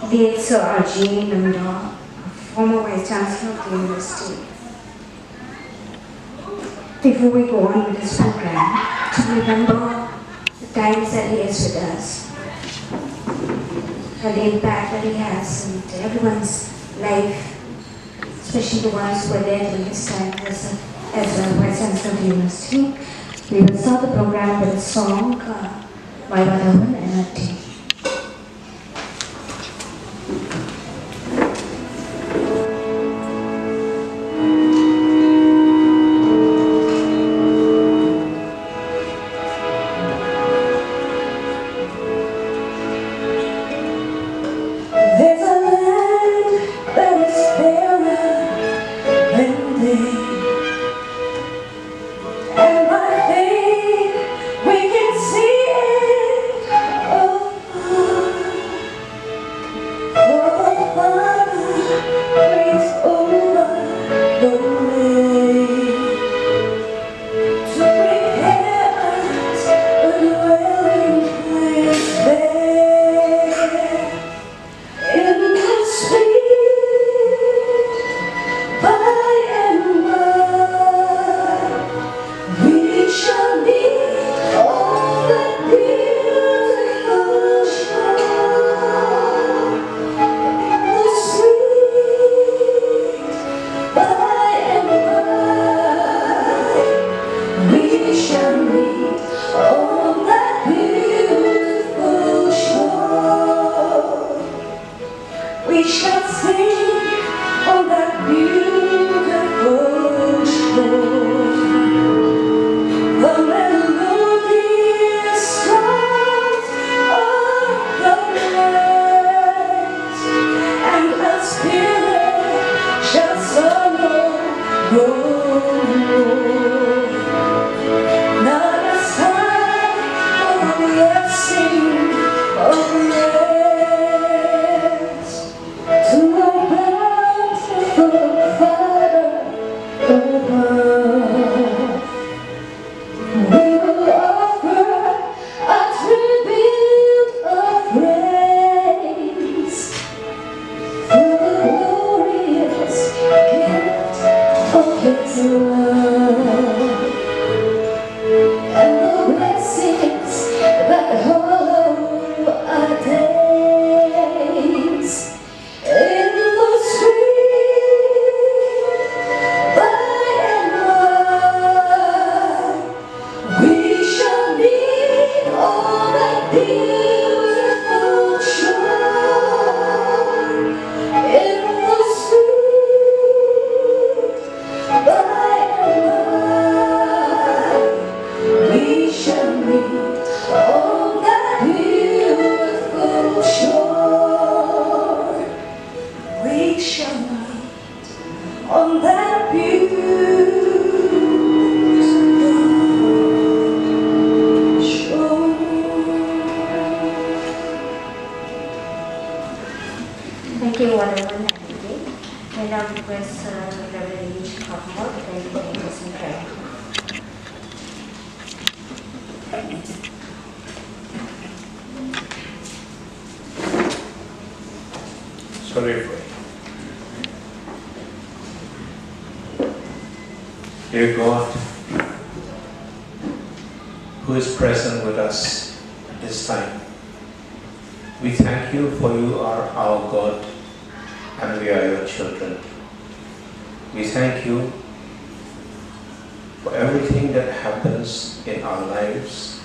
Dear Sir R.G Lyngdoh, former Vice Chancellor of the University. Before we go on with this program, to remember the times that he is with us, and the impact that he has in everyone's life, especially the ones who were there during his time as a Vice Chancellor of the University. We will start the program with a song by Vadhavan and her team. Dear God, who is present with us at this time, we thank you for you are our God and we are your children. We thank you for everything that happens in our lives,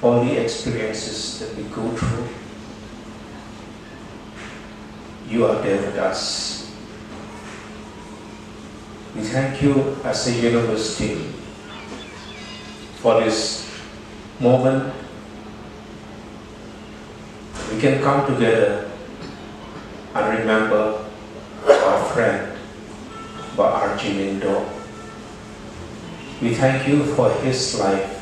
all the experiences that we go through. You are there with us. We thank you as a university for this moment. We can come together and remember our friend R.G Lyngdoh. We thank you for his life,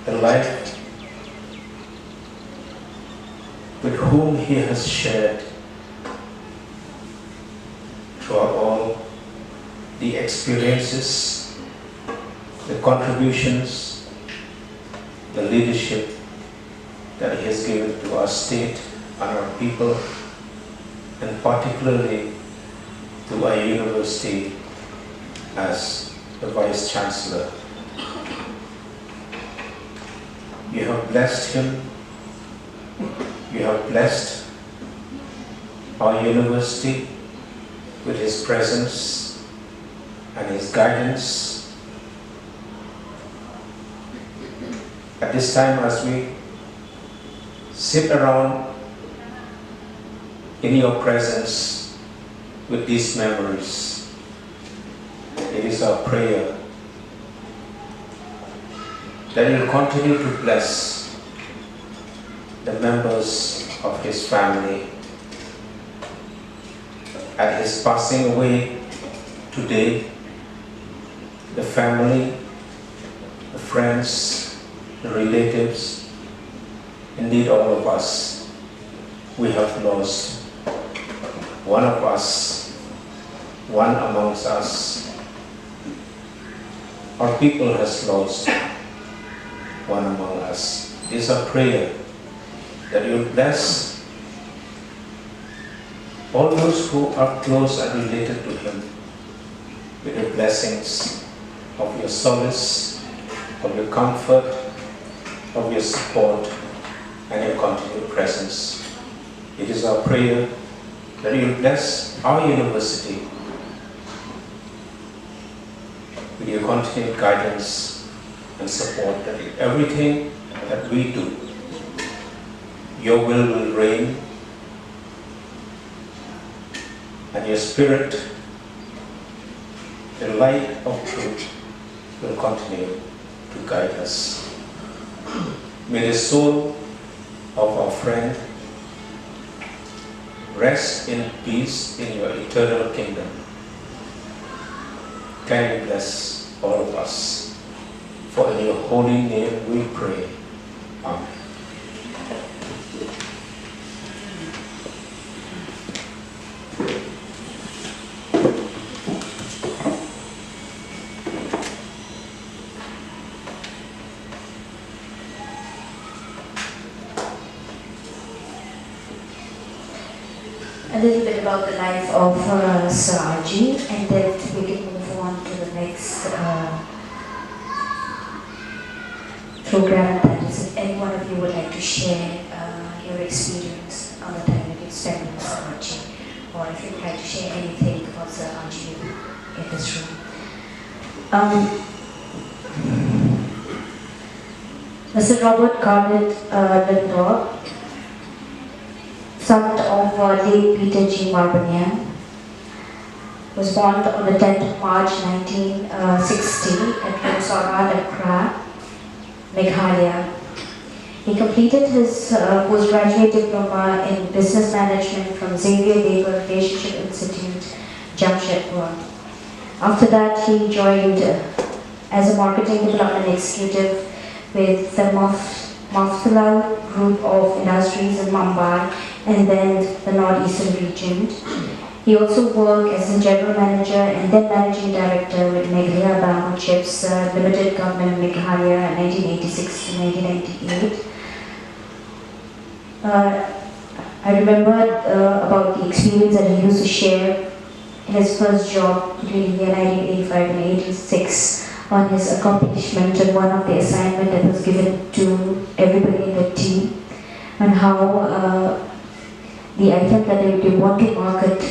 the life with whom he has shared throughout all the experiences, the contributions, the leadership, that He has given to our state and our people, and particularly to our university as the Vice Chancellor. You have blessed him, you have blessed our university with His presence and His guidance. At this time, as we sit around in your presence with these memories, it is our prayer that He will continue to bless the members of His family. At His passing away today, the family, the friends, the relatives, indeed all of us, we have lost one of us, one amongst us. Our people has lost one among us. It is our prayer that You will bless all those who are close and related to Him with the blessings of Your solace, of Your comfort, of Your support, and Your continued presence. It is our prayer that You will bless our university with Your continued guidance and support, that in everything that we do, Your will reign, and Your Spirit, the light of truth, will continue to guide us. May the soul of our friend rest in peace in Your eternal kingdom. Can You bless all of us? For in Your holy name we pray. Amen. A little bit about the life of Sir R.G, and then we can move on to the next program. That is, if any one of you would like to share your experience on the time that you spent with Sir R.G, or if you would like to share anything about Sir R.G in this room. Mr. Robert Garnet Lyngdoh, son of late Peter G. Marbanian, was born on the 10th of March 1960 at Rosarad, Accra, Meghalaya. He completed his postgraduate diploma in business management from Xavier Labour Relationship Institute, Jamshedpur. After that, he joined as a marketing development executive with the Maftalal Group of Industries in Mumbai and then the Northeastern region. He also worked as a general manager and then managing director with Meghalaya Bamboo Chips Limited Government of Meghalaya 1986 to 1998. I remember about the experience that he used to share in his first job between the year 1985 and 86 on his accomplishment and one of the assignment that was given to everybody in the team, and how the item that they want to market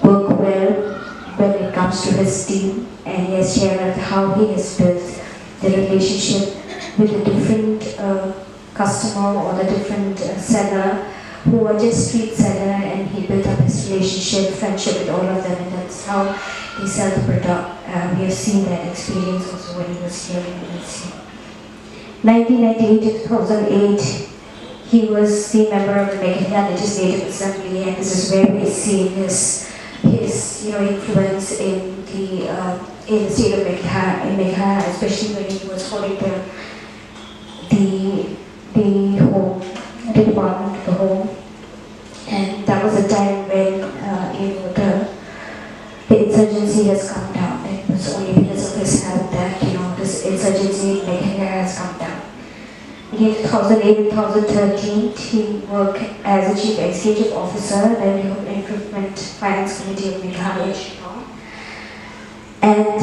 work well when it comes to his team. And he has shared how he has built the relationship with the different customer or the different seller who were just street seller, and he built up his relationship, friendship with all of them, and that's how he sell the product. We have seen that experience also when he was here in MLCU. 1998 to 2008, he was the member of the Meghalaya Legislative Assembly, and this is where we see his influence in the state of Meghalaya, especially when he was holding the home, the department of the home. And that was a time when the insurgency has come down. It was only because of his help that this insurgency in Meghalaya has come down. between 2008 and 2013, he worked as a Chief Executive Officer, then Recruitment Finance Committee of Meghalaya. And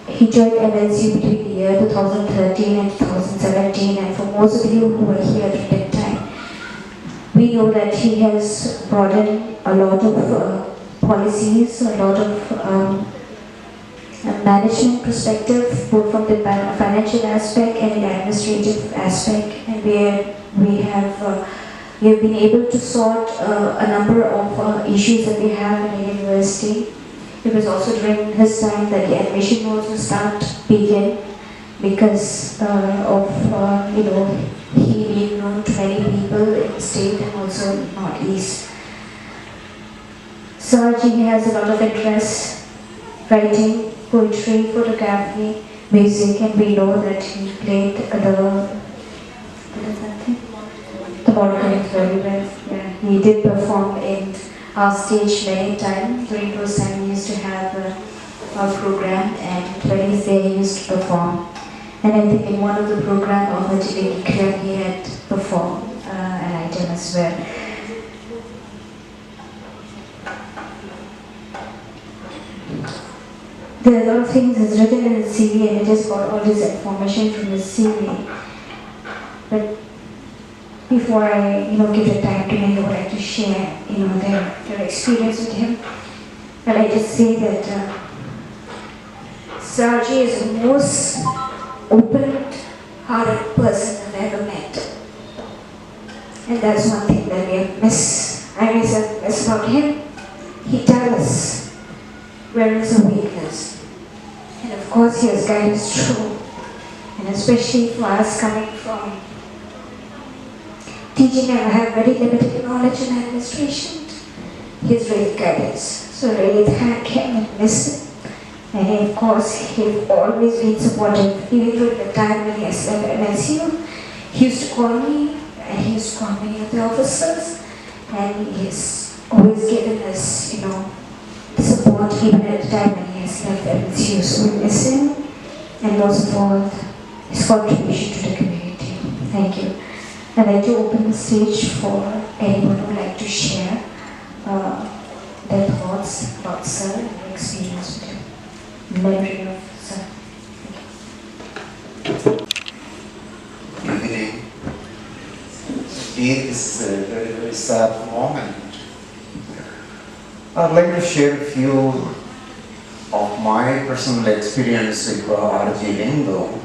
he joined MLCU between the year 2013 and 2017, and for most of you who were here at that time, we know that he has brought in a lot of policies, a lot of management perspective, both from the financial aspect and the administrative aspect, and we have been able to sort a number of issues that we have in the university. It was also during his time that the admission rules would start begin because of he being known to many people in the state and also in the Northeast. Sir R.G has a lot of interest writing, poetry, photography, music, and we know that he played the modern very well. Yeah, he did perform in our stage many times. During those times, we used to have our program, and when he's there, he used to perform. And I think in one of the programs of the Chile he had performed an item as well. There are a lot of things that's written in the CV, and it has got all this information from the CV. But before I give the time to me, I would like to share their experience with him. But I just say that Sir R.G is the most open-hearted person I've ever met. And that's one thing that I miss about him. He tells us where is the weakness. And of course his guide is true. And especially for us coming from teaching and have very limited knowledge in administration, his great guidance. So really thank him and miss him. And of course he's always been supportive. Even during the time when he has left MLCU, he used to call me and he used to call many of the officers, and he has always given us the support even at the time when he has left MLCU. So we miss him, and most of all his contribution to the community. Thank you. I'd like to open the stage for anyone who would like to share their thoughts about Sir and their experience with him. Memory of Sir. Good evening. It is a very, very sad moment. I'd like to share a few of my personal experience with Sir R.G Lyngdoh.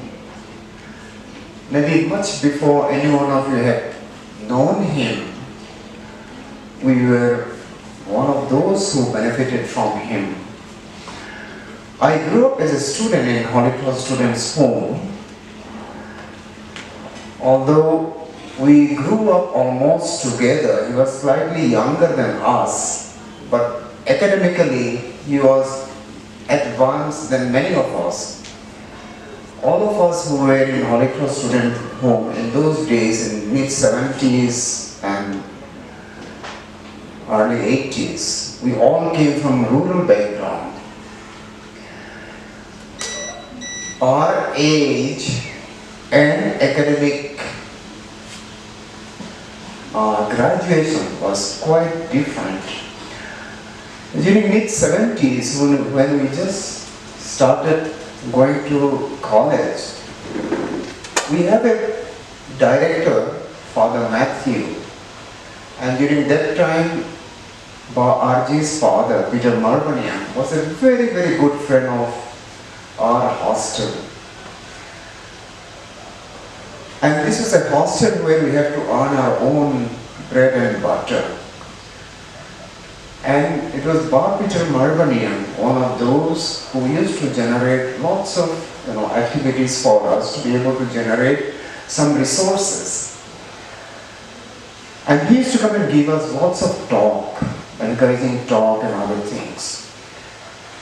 Maybe much before any one of you had known him, we were one of those who benefited from him. I grew up as a student in Holy Cross Students' Home. Although we grew up almost together, he was slightly younger than us, but academically he was advanced than many of us. All of us who were in Holy Cross Student Home in those days, in mid-70s and early 80s, we all came from rural background. Our age and academic graduation was quite different. During mid-70s, when we just started going to college, we have a director, Father Matthew, and during that time, R.G.'s father, Peter Marvanian, was a very, very good friend of our hostel. And this was a hostel where we had to earn our own bread and butter. And it was Peter Marvanian, one of those who used to generate lots of activities for us to be able to generate some resources. And he used to come and give us lots of talk, encouraging talk and other things.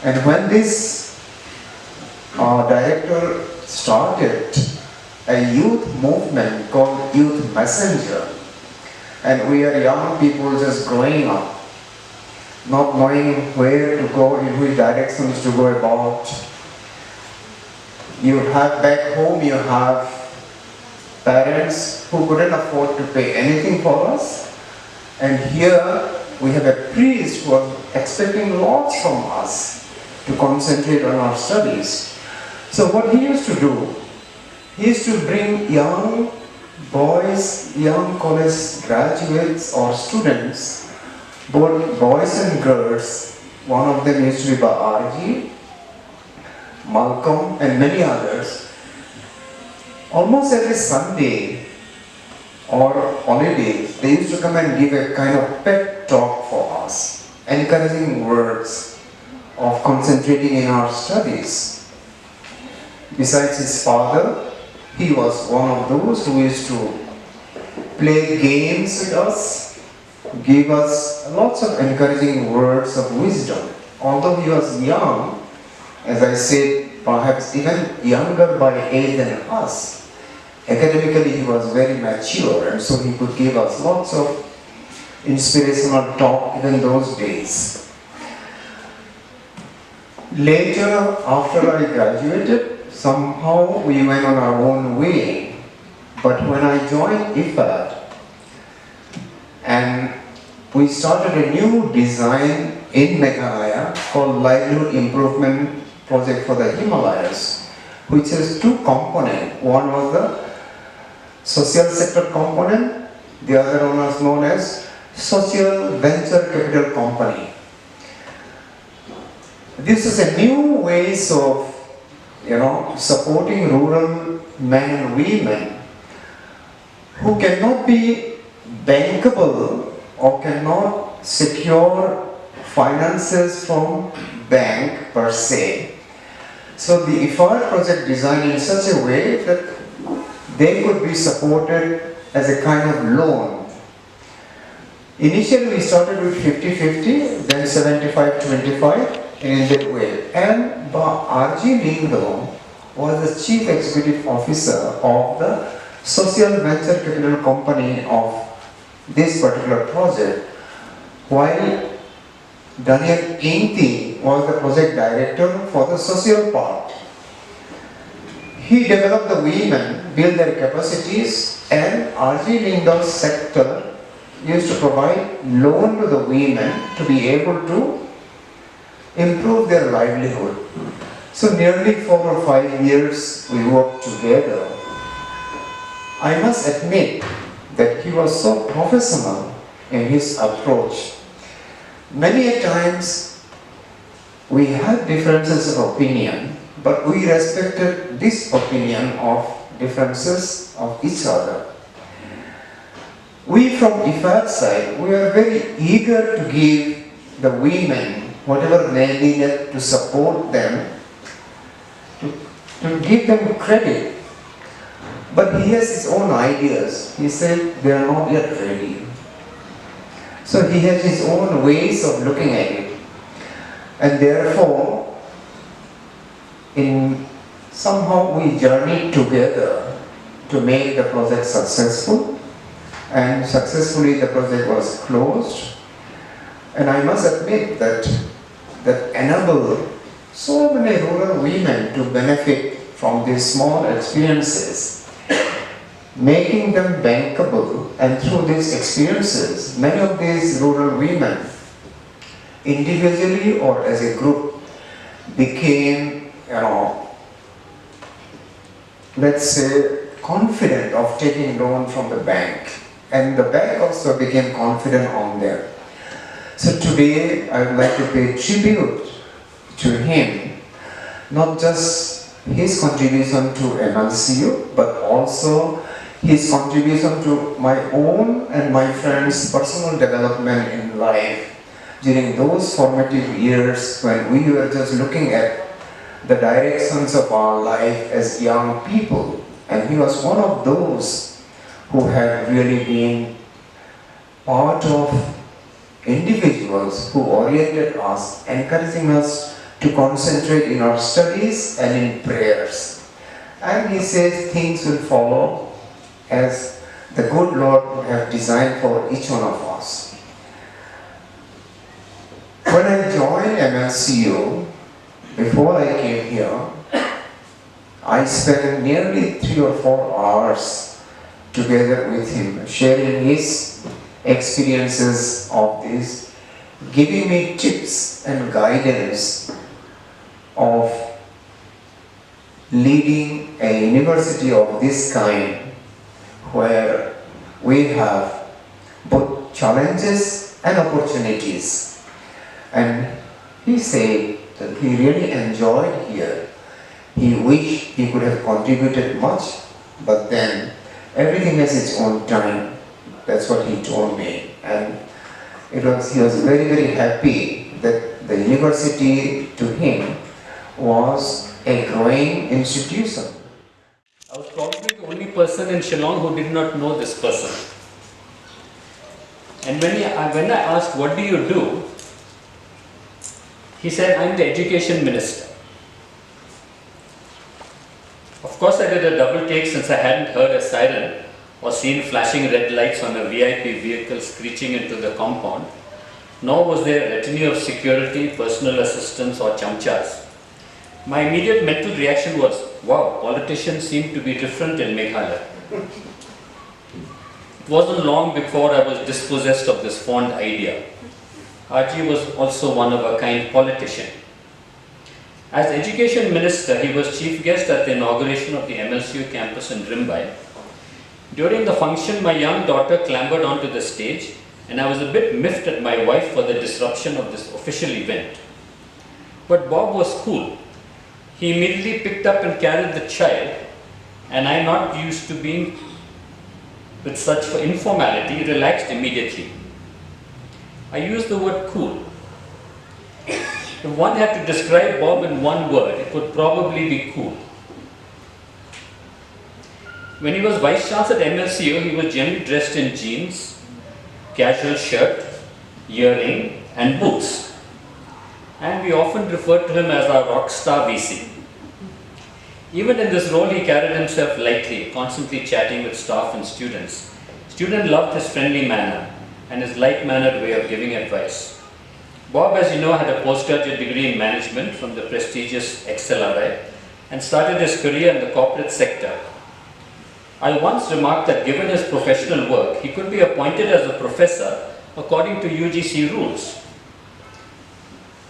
And when this director started a youth movement called Youth Messenger, and we are young people just growing up, not knowing where to go, in which directions to go about. You have back home, you have parents who couldn't afford to pay anything for us. And here we have a priest who was expecting lots from us to concentrate on our studies. So what he used to do, he used to bring young boys, young college graduates or students, both boys and girls. One of them used to be by R.G, Malcolm and many others. Almost every Sunday or holidays, they used to come and give a kind of pep talk for us, encouraging words of concentrating in our studies. Besides his father, he was one of those who used to play games with us, give us lots of encouraging words of wisdom. Although he was young, as I said, perhaps even younger by age than us, academically he was very mature, and so he could give us lots of inspirational talk even those days. Later, after I graduated, somehow we went on our own way. But when I joined IFAD, and we started a new design in Meghalaya called Livelihood Improvement Project for the Himalayas, which has two components. One was the social sector component, the other one was known as Social Venture Capital Company. This is a new ways of supporting rural men and women who cannot be bankable or cannot secure finances from bank per se. So the IFAD project designed in such a way that they could be supported as a kind of loan. Initially we started with 50-50, then 75-25 in that way. And R.G. Lyngdoh was the Chief Executive Officer of the Social Venture Capital Company of this particular project, while Daniel Ingti was the project director for the social part. He developed the women, built their capacities, and R.G. Lyngdoh's sector used to provide loan to the women to be able to improve their livelihood. So nearly 4 or 5 years we worked together. I must admit that he was so professional in his approach. Many a times we had differences of opinion, but we respected this opinion of differences of each other. We from IFAD's side, we are very eager to give the women whatever they needed to support them, to give them credit. But he has his own ideas. He said they are not yet ready. So he has his own ways of looking at it. And therefore, somehow we journeyed together to make the project successful. And successfully the project was closed. And I must admit that enabled so many rural women to benefit from these small experiences, making them bankable. And through these experiences, many of these rural women, individually or as a group, became, let's say, confident of taking loan from the bank. And the bank also became confident on them. So today I would like to pay tribute to him, not just his contribution to MLCU, but also his contribution to my own and my friends' personal development in life during those formative years when we were just looking at the directions of our life as young people. And he was one of those who had really been part of individuals who oriented us, encouraging us to concentrate in our studies and in prayers. And he says things will follow as the good Lord would have designed for each one of us. When I joined MLCU, before I came here, I spent nearly 3 or 4 hours together with him, sharing his experiences of this, giving me tips and guidance of leading a university of this kind, where we have both challenges and opportunities. And he said that he really enjoyed here. He wished he could have contributed much, but then everything has its own time. That's what he told me. And he was very, very happy that the university to him was a growing institution. I was probably the only person in Shillong who did not know this person. And when I asked, what do you do? He said, I'm the education minister. Of course, I did a double take since I hadn't heard a siren or seen flashing red lights on a VIP vehicle screeching into the compound, nor was there a retinue of security, personal assistants or chamchas. My immediate mental reaction was, wow, politicians seem to be different in Meghalaya. It wasn't long before I was dispossessed of this fond idea. R.G. was also one of a kind politician. As education minister, he was chief guest at the inauguration of the MLCU campus in Rimbai. During the function, my young daughter clambered onto the stage, and I was a bit miffed at my wife for the disruption of this official event. But Bob was cool. He immediately picked up and carried the child, and I, not used to being with such informality, relaxed immediately. I used the word cool. If one had to describe Bob in one word, it would probably be cool. When he was Vice Chancellor at MLCU, he was generally dressed in jeans, casual shirt, earring and boots. And we often referred to him as our rock star VC. Even in this role, he carried himself lightly, constantly chatting with staff and students. Students loved his friendly manner and his light-mannered way of giving advice. Bob, as you know, had a postgraduate degree in management from the prestigious XLRI and started his career in the corporate sector. I once remarked that given his professional work, he could be appointed as a professor according to UGC rules.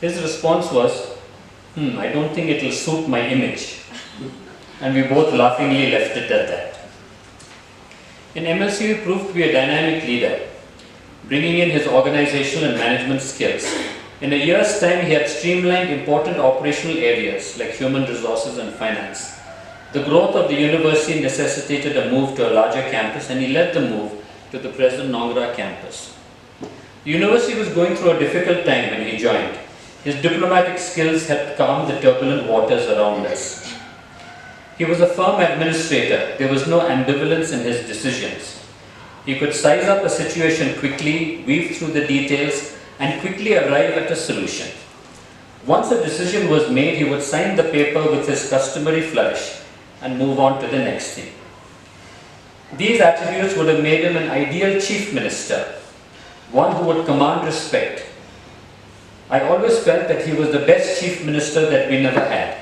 His response was, I don't think it will suit my image. And we both laughingly left it at that. In MLCU, he proved to be a dynamic leader, bringing in his organizational and management skills. In a year's time, he had streamlined important operational areas like human resources and finance. The growth of the university necessitated a move to a larger campus, and he led the move to the present Nongra campus. The university was going through a difficult time when he joined. His diplomatic skills helped calm the turbulent waters around us. He was a firm administrator. There was no ambivalence in his decisions. He could size up a situation quickly, weave through the details, and quickly arrive at a solution. Once a decision was made, he would sign the paper with his customary flourish and move on to the next thing. These attributes would have made him an ideal chief minister, one who would command respect. I always felt that he was the best chief minister that we never had.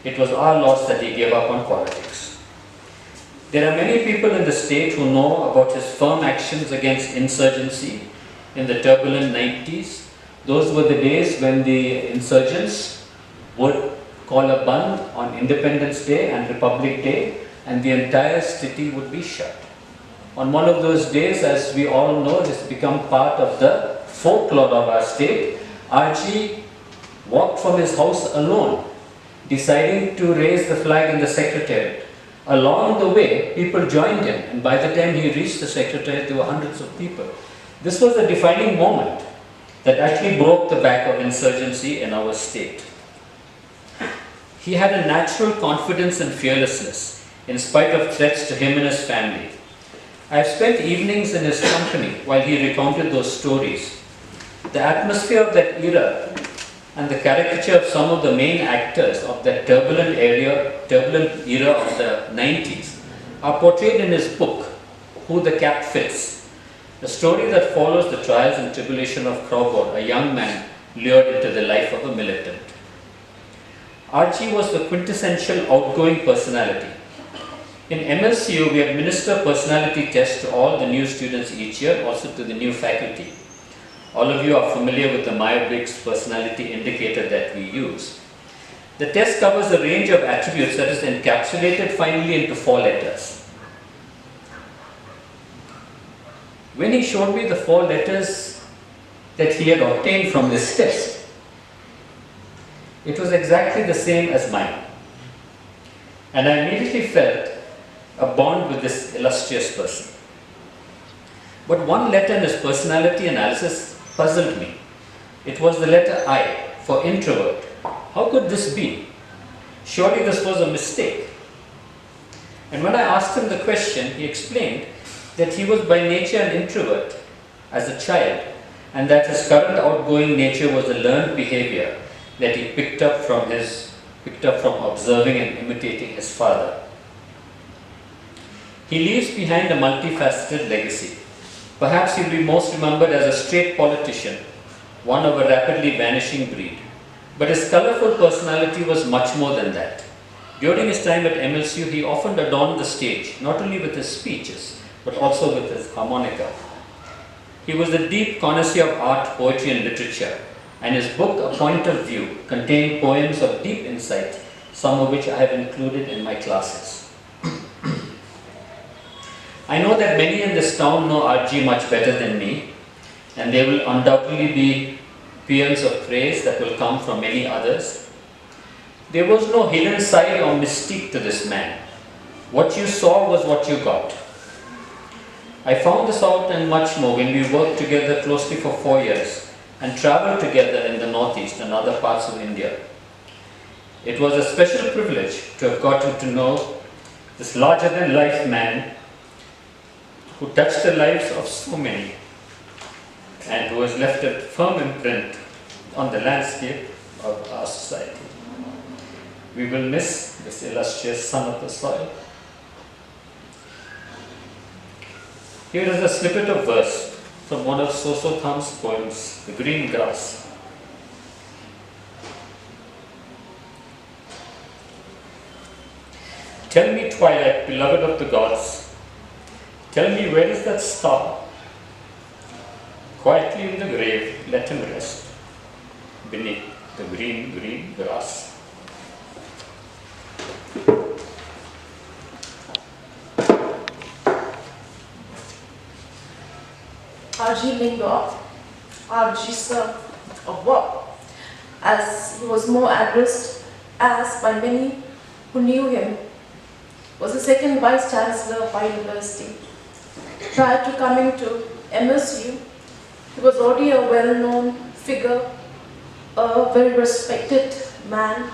It was our loss that he gave up on politics. There are many people in the state who know about his firm actions against insurgency in the turbulent 90s. Those were the days when the insurgents would call a Bandh on Independence Day and Republic Day, and the entire city would be shut. On one of those days, as we all know, it has become part of the folklore of our state, R.G. walked from his house alone, deciding to raise the flag in the Secretariat. Along the way, people joined him, and by the time he reached the Secretariat, there were hundreds of people. This was a defining moment that actually broke the back of insurgency in our state. He had a natural confidence and fearlessness, in spite of threats to him and his family. I have spent evenings in his company while he recounted those stories. The atmosphere of that era and the caricature of some of the main actors of that turbulent era of the 90s are portrayed in his book, Who the Cap Fits, a story that follows the trials and tribulation of Crawford, a young man lured into the life of a militant. R.G. was the quintessential outgoing personality. In MLCU, we administer personality tests to all the new students each year, also to the new faculty. All of you are familiar with the Myers-Briggs personality indicator that we use. The test covers a range of attributes that is encapsulated finally into 4 letters. When he showed me the 4 letters that he had obtained from this test, it was exactly the same as mine. And I immediately felt a bond with this illustrious person. But one letter in his personality analysis puzzled me. It was the letter I, for introvert. How could this be? Surely this was a mistake. And when I asked him the question, he explained that he was by nature an introvert as a child, and that his current outgoing nature was a learned behavior that he picked up from observing and imitating his father. He leaves behind a multifaceted legacy. Perhaps he'll be most remembered as a straight politician, one of a rapidly vanishing breed. But his colorful personality was much more than that. During his time at MLCU, he often adorned the stage, not only with his speeches, but also with his harmonica. He was a deep connoisseur of art, poetry, and literature, and his book, A Point of View, contained poems of deep insight, some of which I have included in my classes. I know that many in this town know R.G. much better than me, and there will undoubtedly be peals of praise that will come from many others. There was no hidden side or mystique to this man. What you saw was what you got. I found this out and much more when we worked together closely for 4 years and traveled together in the Northeast and other parts of India. It was a special privilege to have gotten to know this larger-than-life man who touched the lives of so many and who has left a firm imprint on the landscape of our society. We will miss this illustrious son of the soil. Here is a snippet of verse from one of So-So Tham's poems, The Green Grass. Tell me, twilight, beloved of the gods, tell me, where is that star? Quietly in the grave, let him rest beneath the green, green grass. R.G. Lyngdoh, R.G. Sir of what? As he was more addressed as by many who knew him, was the second Vice Chancellor of our university. Prior to coming to MLCU, he was already a well-known figure, a very respected man,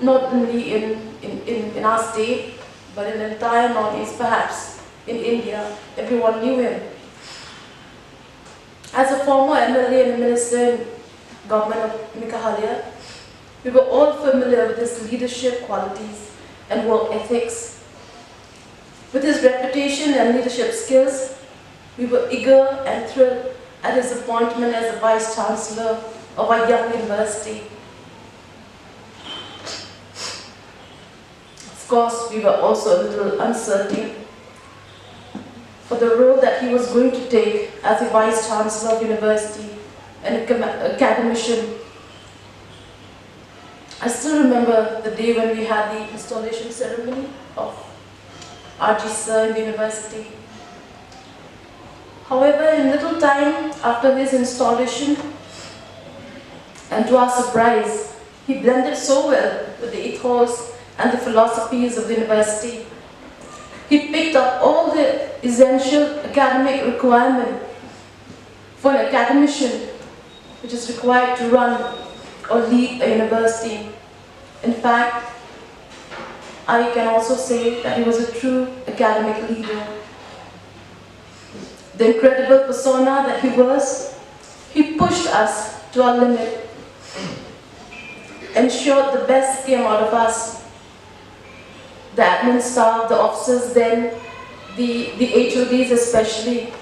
not only in our state, but in the entire Northeast, perhaps in India. Everyone knew him. As a former MLA and minister in government of Meghalaya, we were all familiar with his leadership qualities and work ethics. With his reputation and leadership skills, we were eager and thrilled at his appointment as the Vice Chancellor of our young university. Of course, we were also a little uncertain for the role that he was going to take as the Vice Chancellor of University and academician. I still remember the day when we had the installation ceremony of R.G. Sir in the university. However, in little time after his installation, and to our surprise, he blended so well with the ethos and the philosophies of the university. He picked up all the essential academic requirement for an academician, which is required to run or lead a university. In fact, I can also say that he was a true academic leader. The incredible persona that he was, he pushed us to our limit, ensured the best came out of us. The admin staff, the officers then, the HODs especially,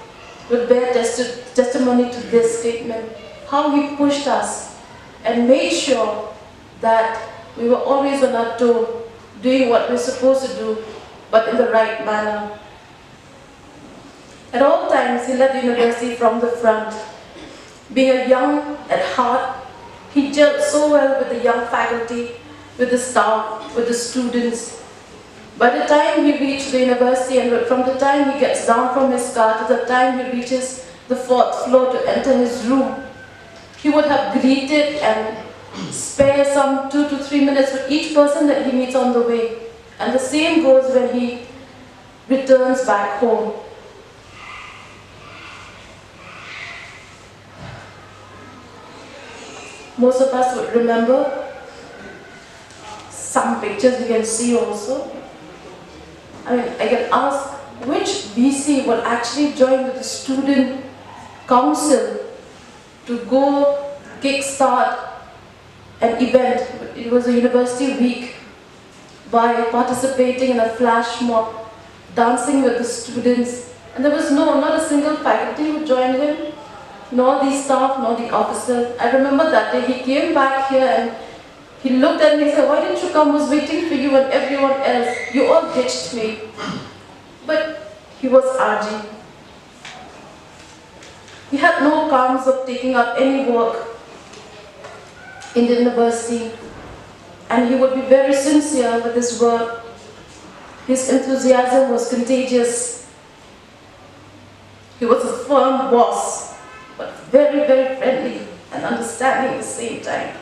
would bear testimony to this statement, how he pushed us and made sure that we were always on our toe, doing what we're supposed to do but in the right manner. At all times, he led the university from the front. Being a young at heart, he gelled so well with the young faculty, with the staff, with the students. By the time he reached the university, and from the time he gets down from his car to the time he reaches the 4th floor to enter his room, he would have greeted and spare some 2 to 3 minutes with each person that he meets on the way. And the same goes when he returns back home. Most of us would remember some pictures we can see also. I mean, I can ask which VC will actually join with the student council to go kickstart an event. It was a university week, by participating in a flash mob, dancing with the students. And there was not a single faculty who joined him, nor the staff, nor the officer. I remember that day he came back here and he looked at me and said, "Why didn't you come? I was waiting for you and everyone else. You all ditched me." But he was R.G. He had no qualms of taking up any work in the university, and he would be very sincere with his work. His enthusiasm was contagious. He was a firm boss, but very, very friendly and understanding at the same time.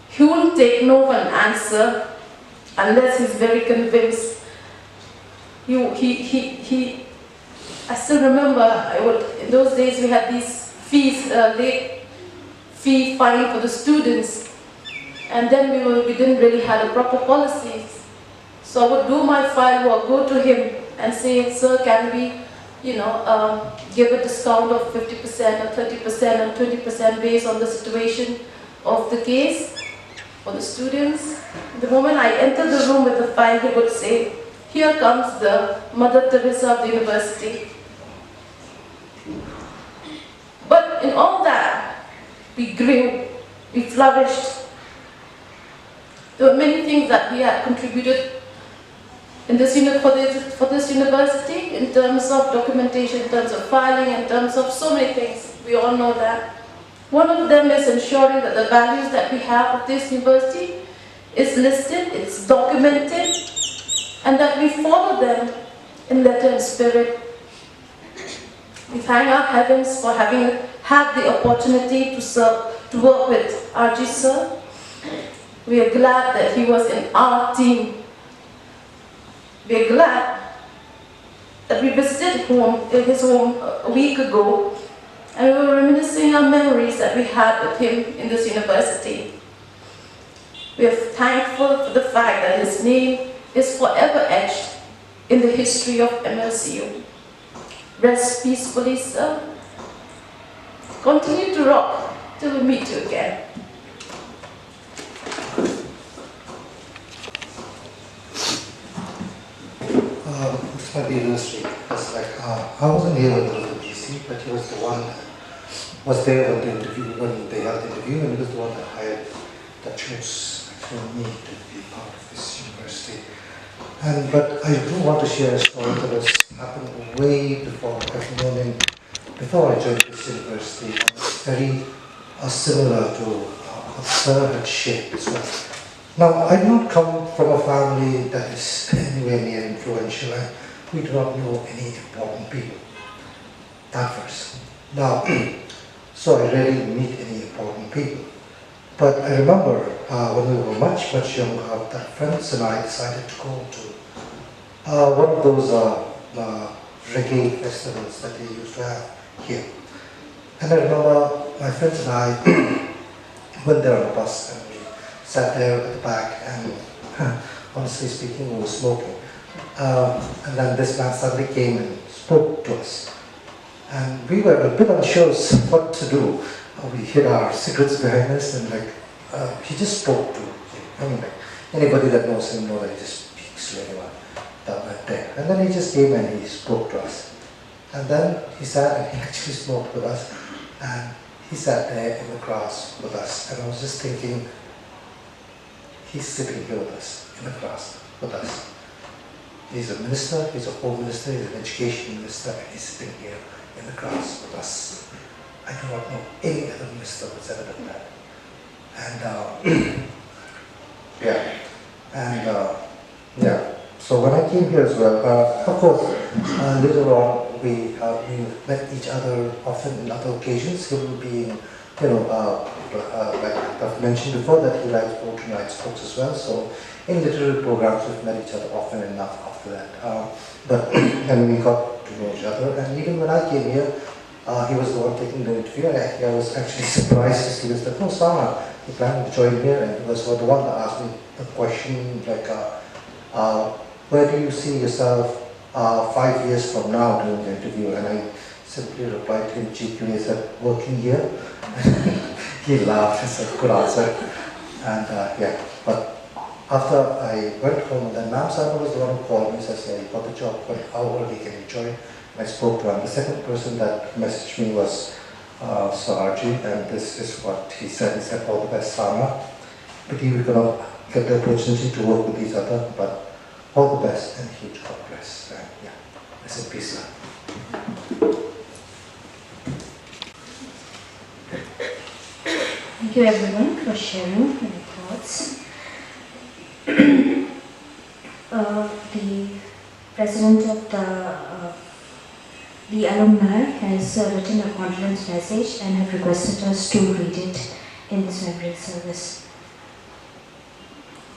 He wouldn't take no for an answer unless he's very convinced. I still remember, in those days we had these fees, late fee fine for the students, and then we didn't really have a proper policies. So I would do my file work, go to him and say, "Sir, can we, give a discount of 50% or 30% or 20% based on the situation of the case for the students?" The moment I entered the room with the file, he would say, "Here comes the Mother Teresa of the university." But in all that, we grew, we flourished. There were many things that we had contributed in this, for this university, in terms of documentation, in terms of filing, in terms of so many things. We all know that. One of them is ensuring that the values that we have of this university is listed, it's documented, and that we follow them in letter and spirit. We thank our heavens for having had the opportunity to work with R.G. Sir. We are glad that he was in our team. We are glad that we visited his home a week ago, and we were reminiscing our memories that we had with him in this university. We are thankful for the fact that his name is forever etched in the history of MLCU. Rest peacefully, sir. Continue to rock till we meet you again. This might be illustrated. It's like, I wasn't here when there was a DC, but he was the one that was there when they held the interview, and he was the one that hired, that chose actually me to be part of this university. But I do want to share a story that has happened way before, before I joined this university. It's very similar to what Sir had shared as well. Now, I do not come from a family that is anywhere near influential, and we do not know any important people. That first. Now, so I rarely meet any important people. But I remember when we were much, much younger, that friends and I decided to go to one of those reggae festivals that they used to have here. And I remember my friends and I went there on a bus, and we sat there at the back, and honestly speaking, we were smoking. And then this man suddenly came and spoke to us. And we were a bit unsure what to do. We hid our cigarettes behind us, and he just spoke to, anybody that knows him knows that he just speaks to anyone that went there. And then he just came and he spoke to us. And then he sat and he actually smoked with us, and he sat there in the grass with us. And I was just thinking, he's sitting here with us in the grass. with us. He's a minister, he's a home minister, he's an education minister, and he's sitting here in the grass with us. I do not know any other minister who's ever done that. And yeah. So when I came here as well, of course, later on we met each other often in other occasions. He will be, like I've mentioned before, that he writes poetry, writes books as well. So in literary programs we've met each other often enough after that. And we got to know each other. And even when I came here, he was the one taking the interview. I was actually surprised to see this. That no, Sama, he planned to join here, and he was the one that asked me the question like, where do you see yourself 5 years from now during the interview? And I simply replied to him cheekily, I said, working here. He laughed and said, good answer. And but after I went home, and then Ma'am Sama was the one who called me and says, yeah, you got the job, but how early can you join? I spoke to him. The second person that messaged me was Sir R.G, and this is what he said. He said, all the best, Sama. Pity we cannot get the opportunity to work with each other, but all the best and huge God bless. And rest in peace, sir. Thank you everyone for sharing your thoughts. The president of the alumni has written a condolence message and have requested us to read it in this memorial service.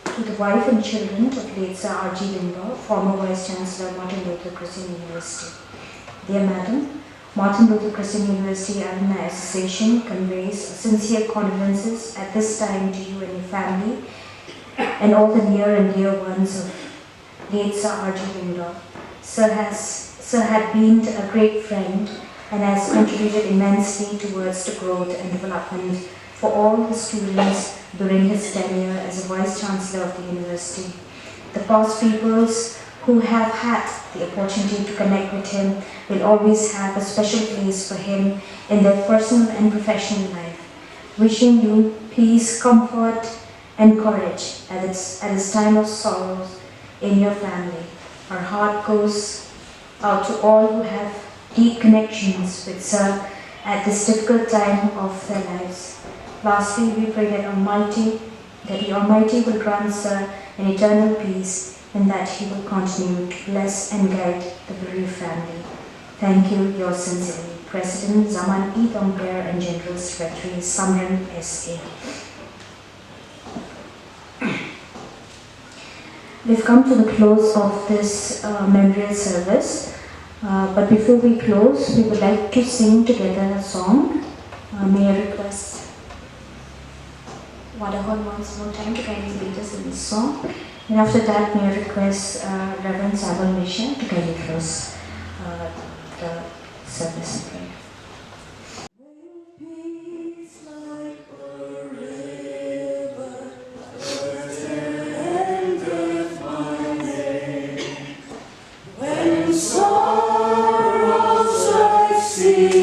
To the wife and children of late Sir R.G Lyngdoh, former Vice Chancellor, Martin Luther Christian University. Dear Madam, Martin Luther Christian University Alumni Association conveys sincere condolences at this time to you and your family and all the near and dear ones of late Sir R.G Lyngdoh. Sir had been a great friend and has contributed immensely towards the growth and development for all the students during his tenure as a Vice Chancellor of the University. The past peoples who have had the opportunity to connect with him will always have a special place for him in their personal and professional life. Wishing you peace, comfort and courage at this time of sorrow in your family. Our heart goes out to all who have deep connections with Sir at this difficult time of their lives. Lastly, we pray that the Almighty will grant Sir an eternal peace and that He will continue to bless and guide the bereaved family. Thank you, yours sincerely, President Zaman E. Tongper and General Secretary Samran S.A. We've come to the close of this memorial service, but before we close, we would like to sing together a song. May I request Wadahon once more time to kindly lead us in this song, and after that, may I request Reverend Sabal Misha to kindly close the service in prayer. Say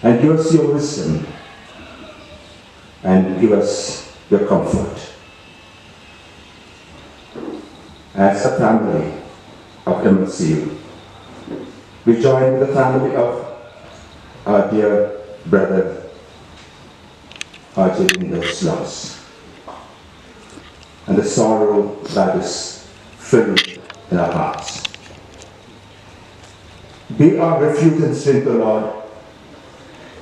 and give us your wisdom and give us your comfort. As a family of MLCU, we join with the family of our dear brother R.G Lyngdoh's loss, and the sorrow that is filled in our hearts. Be our refuge and strength, O Lord.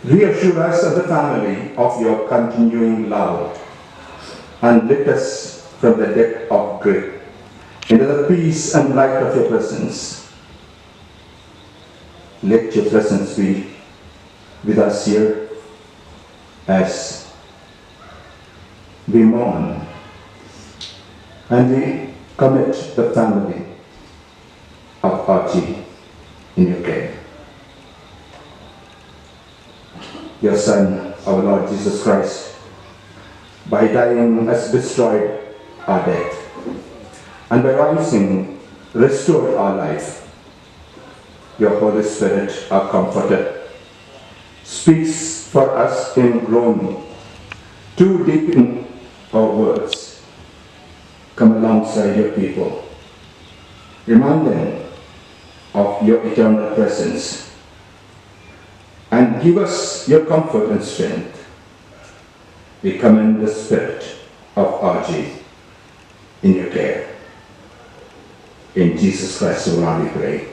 Reassure us of the family of your continuing love, and lift us from the depth of grief into the peace and light of your presence. Let your presence be with us here as we mourn and we commit the family of R.G in your care. Your Son, our Lord Jesus Christ, by dying has destroyed our death, and by rising restored our life. Your Holy Spirit, our Comforter, speaks for us in groaning, too deep in our words. Come alongside your people. Remind them of your eternal presence, and give us your comfort and strength. We commend the spirit of R.G in your care. In Jesus Christ, our Lord, we pray.